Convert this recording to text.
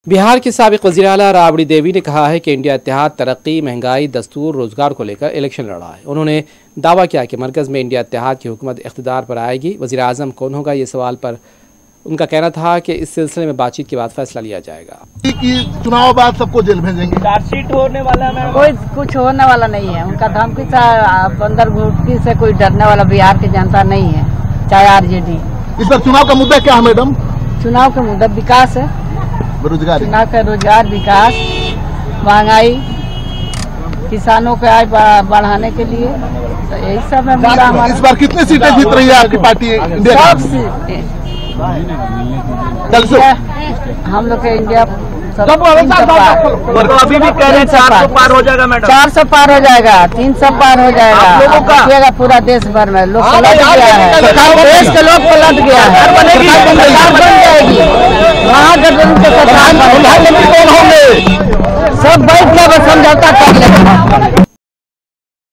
बिहार के साबिक वज़ीर आला राबड़ी देवी ने कहा है कि इंडिया इत्तेहाद तरक्की, महंगाई, दस्तूर, रोजगार को लेकर इलेक्शन लड़ा है। उन्होंने दावा किया कि मरकज़ में इंडिया इत्तेहाद की हुकूमत इख्तिदार पर आएगी। वज़ीर आज़म कौन होगा, ये सवाल पर उनका कहना था कि इस सिलसिले में बातचीत के बाद फैसला लिया जाएगा। चुनाव बाद सबको जेल भेजेंगे। चार्जशीट होने वाला है, कोई कुछ होने वाला नहीं है। उनका धमकी से अंदर घुटकी से कोई डरने वाला बिहार की जनता नहीं है, चाहे आरजेडी। इस बार चुनाव का मुद्दा क्या है मैडम? चुनाव का मुद्दा विकास है, बेरोजगारी, चुनाव का रोजगार, विकास, महंगाई, किसानों का आय बढ़ाने के लिए, तो यही सब है मुद्दा हमारा। इस बार कितनी सीटें जीत रही है आपकी पार्टी? इंडिया हम लोग के इंडिया तो अभी भी कह रहे हैं 400 पार हो जाएगा मैडम। 400 पार हो जाएगा, 300 पार हो जाएगा। पूरा देश भर में लोग पलट गया है, देश के लोग पलट गया है। सरकार बन जाएगी, महागठबंधन के सरकार सब बैठ के समझौता कर लेगा।